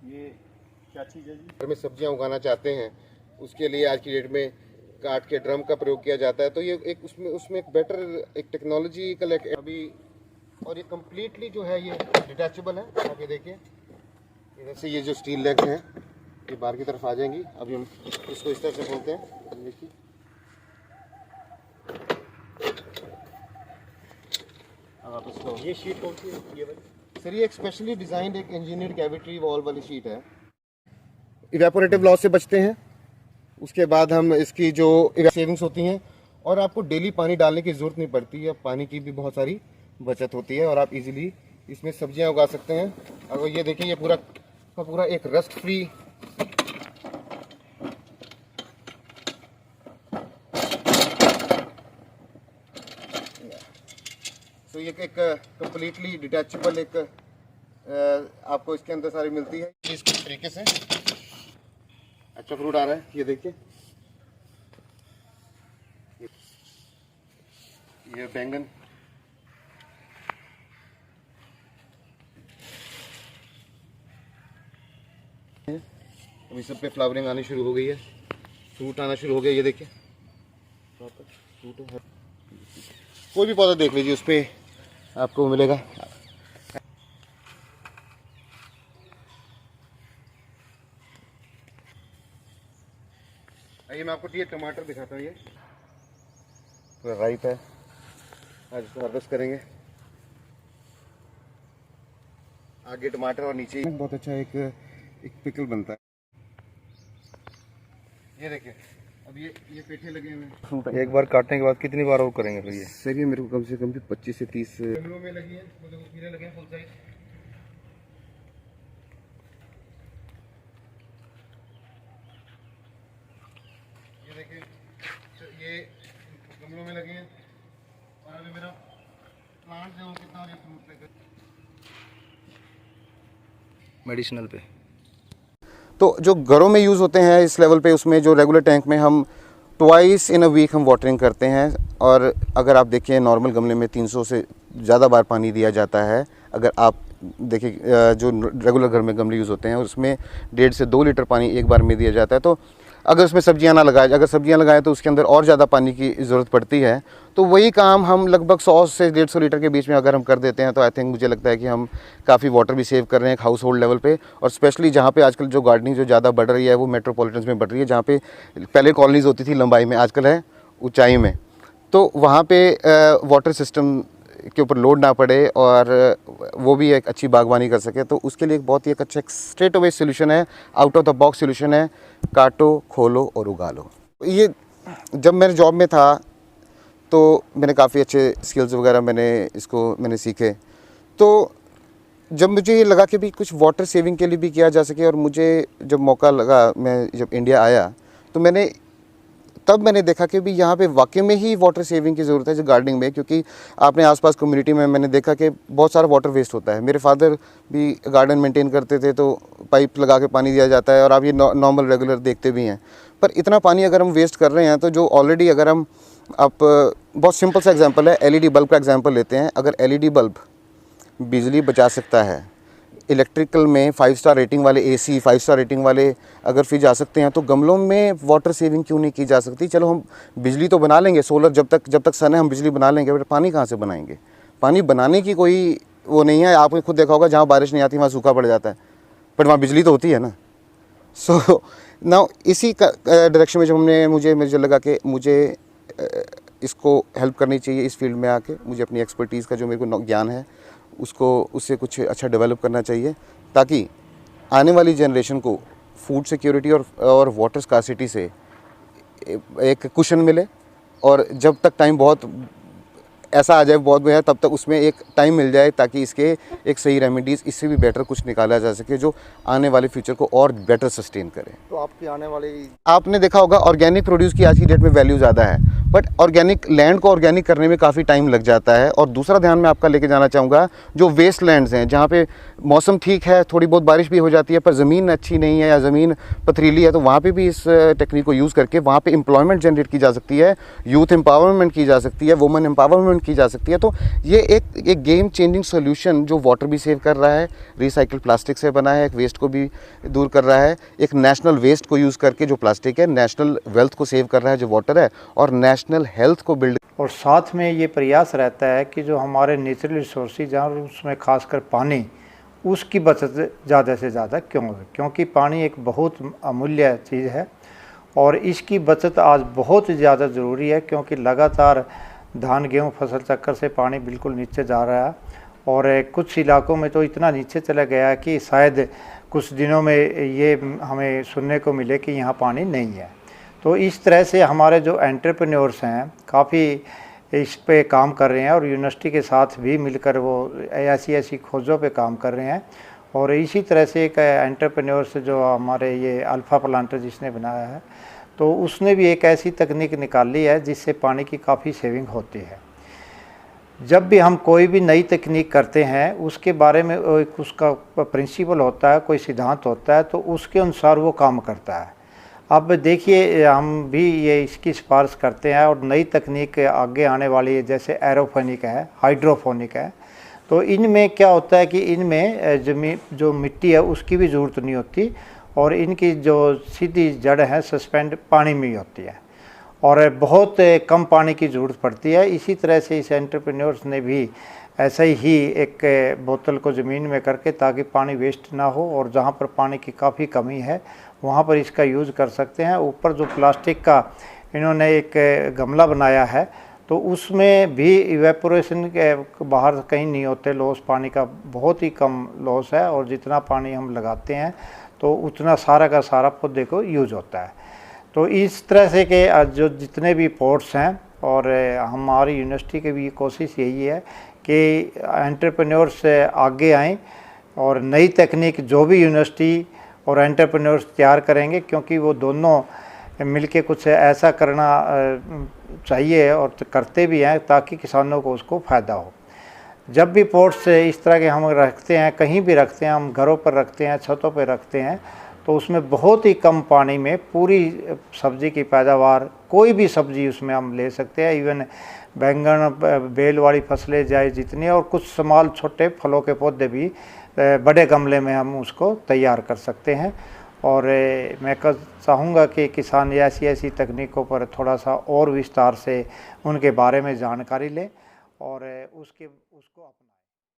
ये क्या चीज़ है जी? घर में सब्जियां उगाना चाहते हैं उसके लिए आज की डेट में काट के ड्रम का प्रयोग किया जाता है। तो ये एक उसमें एक बेटर एक टेक्नोलॉजिकल एक अभी, और ये कम्प्लीटली जो है ये डिटैचेबल है। आप ये देखिए इधर से ये जो स्टील लेग्स हैं ये बाहर की तरफ आ जाएंगी। अभी हम इसको इस तरह से खोलते हैं, देखिए अब आप इसको, ये शीट कौन सी है ये वाली? सर ये एक स्पेशली डिजाइंड एक इंजीनियर्ड कैविटी वॉल वाली शीट है। इवेपोरेटिव लॉस से बचते हैं। उसके बाद हम इसकी जो सेविंग्स होती हैं और आपको डेली पानी डालने की ज़रूरत नहीं पड़ती है, पानी की भी बहुत सारी बचत होती है और आप इजीली इसमें सब्जियां उगा सकते हैं। और ये देखिए ये पूरा का पूरा एक रस्ट फ्री तो ये एक कंप्लीटली डिटैचेबल एक आपको इसके अंदर सारी मिलती है। इस तरीके से अच्छा फ्रूट आ रहा है, ये देखिए ये बैंगन, अभी सब पे फ्लावरिंग आनी शुरू हो गई है, फ्रूट आना शुरू हो गया। ये देखिए फ्रूट है, कोई भी पौधा देख लीजिए उस पे आपको मिलेगा। आइए मैं आपको ये टमाटर दिखाता हूँ। ये पूरा राइप है, आज इसको हार्वेस्ट करेंगे। आगे टमाटर और नीचे बहुत अच्छा एक पिकल बनता है। ये देखिए अब ये पेठे लगे हुए हैं। एक बार काटने के बाद कितनी बार और करेंगे फिर ये? सर ये मेरे को कम से कम भी 25 से 30 गमलों में लगी है, वो देखो कीड़े लगे हैं फुल साइज। ये देखिए तो ये गमलों में लगे हैं और अभी मेरा प्लांट जो कितना और ये फ्रूट लेकर मेडिसिनल पे। तो जो घरों में यूज़ होते हैं इस लेवल पे, उसमें जो रेगुलर टैंक में हम ट्वाइस इन अ वीक हम वाटरिंग करते हैं। और अगर आप देखिए नॉर्मल गमले में 300 से ज़्यादा बार पानी दिया जाता है। अगर आप देखिए जो रेगुलर घर में गमले यूज़ होते हैं उसमें 1.5 से 2 लीटर पानी एक बार में दिया जाता है। तो अगर उसमें सब्जियां ना लगाएं, अगर सब्जियां लगाएं तो उसके अंदर और ज़्यादा पानी की ज़रूरत पड़ती है। तो वही काम हम लगभग 100 से 150 लीटर के बीच में अगर हम कर देते हैं तो आई थिंक मुझे लगता है कि हम काफ़ी वाटर भी सेव कर रहे हैं हाउस होल्ड लेवल पे। और स्पेशली जहाँ पे आजकल जो गार्डनिंग जो ज़्यादा बढ़ रही है वो मेट्रोपॉलिटन्स में बढ़ रही है, जहाँ पे पहले कॉलोनीज़ होती थी लंबाई में, आजकल है ऊंचाई में। तो वहाँ पे वाटर सिस्टम के ऊपर लोड ना पड़े और वो भी एक अच्छी बागवानी कर सके। तो उसके लिए एक बहुत ही एक अच्छा स्ट्रेट अवे सोल्यूशन है, out of the box solution है, काटो खोलो और उगा लो। ये जब मेरे जॉब में था तो मैंने काफ़ी अच्छे स्किल्स वगैरह मैंने सीखे। तो जब मुझे ये लगा कि भी कुछ वाटर सेविंग के लिए भी किया जा सके और मुझे जब मौका लगा, मैं जब इंडिया आया तो मैंने देखा कि भी यहाँ पे वाकई में ही वाटर सेविंग की ज़रूरत है जो गार्डनिंग में। क्योंकि आपने आसपास कम्युनिटी में मैंने देखा कि बहुत सारा वाटर वेस्ट होता है। मेरे फादर भी गार्डन मेंटेन करते थे तो पाइप लगा के पानी दिया जाता है और आप ये नॉर्मल रेगुलर देखते भी हैं। पर इतना पानी अगर हम वेस्ट कर रहे हैं तो जो ऑलरेडी अगर हम बहुत सिंपल सा एग्जाम्पल है, LED बल्ब का एग्जाम्पल लेते हैं। अगर LED बल्ब बिजली बचा सकता है, इलेक्ट्रिकल में 5 स्टार रेटिंग वाले AC 5 स्टार रेटिंग वाले अगर फ्रिज आ सकते हैं तो गमलों में वाटर सेविंग क्यों नहीं की जा सकती? चलो हम बिजली तो बना लेंगे, सोलर जब तक सन है हम बिजली बना लेंगे, बट पानी कहाँ से बनाएंगे? पानी बनाने की कोई वो नहीं है। आपने खुद देखा होगा जहाँ बारिश नहीं आती वहाँ सूखा पड़ जाता है, बट वहाँ बिजली तो होती है ना। सो नाउ इसी का डायरेक्शन में जब मुझे लगा कि मुझे इसको हेल्प करनी चाहिए इस फील्ड में आके, मुझे अपनी एक्सपर्टीज़ का जो मेरे को ज्ञान है उससे कुछ अच्छा डेवलप करना चाहिए ताकि आने वाली जनरेशन को फूड सिक्योरिटी और वाटर स्कार्सिटी से एक कुशन मिले। और जब तक टाइम बहुत ऐसा आ जाए बहुत बढ़िया, तब तक उसमें एक टाइम मिल जाए ताकि इसके एक सही रेमेडीज़, इससे भी बेटर कुछ निकाला जा सके जो आने वाले फ्यूचर को और बेटर सस्टेन करे। तो आपकी आने वाली, आपने देखा होगा ऑर्गेनिक प्रोड्यूस की आज की डेट में वैल्यू ज़्यादा है, बट ऑर्गेनिक लैंड को ऑर्गेनिक करने में काफ़ी टाइम लग जाता है। और दूसरा ध्यान में आपका लेके जाना चाहूँगा, जो वेस्ट लैंड्स हैं जहाँ पे मौसम ठीक है, थोड़ी बहुत बारिश भी हो जाती है, पर ज़मीन अच्छी नहीं है या ज़मीन पथरीली है, तो वहाँ पे भी इस टेक्निक को यूज़ करके वहाँ पे एम्प्लॉयमेंट जनरेट की जा सकती है, यूथ एम्पावरमेंट की जा सकती है, वुमेन एम्पावरमेंट की जा सकती है। तो ये एक गेम चेंजिंग सोल्यूशन जो वाटर भी सेव कर रहा है, रिसाइकल प्लास्टिक से बना है, एक वेस्ट को भी दूर कर रहा है, एक नेशनल वेस्ट को यूज़ करके जो प्लास्टिक है नेशनल वेल्थ को सेव कर रहा है जो वाटर है, और नेशनल हेल्थ को बिल्ड। और साथ में ये प्रयास रहता है कि जो हमारे नेचुरल रिसोर्सेज हैं और उसमें खासकर पानी, उसकी बचत ज़्यादा से ज़्यादा क्योंकि पानी एक बहुत अमूल्य चीज़ है और इसकी बचत आज बहुत ज़्यादा ज़रूरी है, क्योंकि लगातार धान गेहूँ फसल चक्कर से पानी बिल्कुल नीचे जा रहा है और कुछ इलाकों में तो इतना नीचे चला गया है कि शायद कुछ दिनों में ये हमें सुनने को मिले कि यहाँ पानी नहीं है। तो इस तरह से हमारे जो एंटरप्रेन्योर्स हैं काफ़ी इस पे काम कर रहे हैं और यूनिवर्सिटी के साथ भी मिलकर वो ऐसी खोजों पे काम कर रहे हैं। और इसी तरह से एक एंटरप्रेन्योर्स जो हमारे ये अल्फ़ा प्लांटर जिसने बनाया है, तो उसने भी एक ऐसी तकनीक निकाली है जिससे पानी की काफ़ी सेविंग होती है। जब भी हम कोई भी नई तकनीक करते हैं उसके बारे में एक उसका प्रिंसिपल होता है, कोई सिद्धांत होता है, तो उसके अनुसार वो काम करता है। अब देखिए हम भी ये इसकी सिफारिश करते हैं और नई तकनीक आगे आने वाली है, जैसे एरोपोनिक है, हाइड्रोपोनिक है। तो इनमें क्या होता है कि इनमें जो मिट्टी है उसकी भी ज़रूरत नहीं होती और इनकी जो सीधी जड़ है सस्पेंड पानी में ही होती है और बहुत कम पानी की ज़रूरत पड़ती है। इसी तरह से इस एंटरप्रेन्योर्स ने भी ऐसा ही एक बोतल को ज़मीन में करके, ताकि पानी वेस्ट ना हो और जहाँ पर पानी की काफ़ी कमी है वहाँ पर इसका यूज़ कर सकते हैं। ऊपर जो प्लास्टिक का इन्होंने एक गमला बनाया है, तो उसमें भी इवेपोरेशन के बाहर कहीं नहीं होते लॉस, पानी का बहुत ही कम लॉस है और जितना पानी हम लगाते हैं तो उतना सारा का सारा पौधे को यूज़ होता है। तो इस तरह से के जो जितने भी पोर्ट्स हैं और हमारी यूनिवर्सिटी की भी कोशिश यही है कि एंटरप्रेन्योर्स आगे आएँ और नई तकनीक जो भी यूनिवर्सिटी और एंटरप्रेन्योर्स तैयार करेंगे, क्योंकि वो दोनों मिलके कुछ ऐसा करना चाहिए और करते भी हैं ताकि किसानों को उसको फ़ायदा हो। जब भी पोर्ट्स इस तरह के हम रखते हैं, कहीं भी रखते हैं, हम घरों पर रखते हैं, छतों पर रखते हैं, तो उसमें बहुत ही कम पानी में पूरी सब्ज़ी की पैदावार, कोई भी सब्ज़ी उसमें हम ले सकते हैं। इवन बैंगन, बेल वाली फसलें जाए जितनी, और कुछ स्मॉल छोटे फलों के पौधे भी बड़े गमले में हम उसको तैयार कर सकते हैं। और मैं चाहूँगा कि किसान ऐसी तकनीकों पर थोड़ा सा और विस्तार से उनके बारे में जानकारी लें और उसको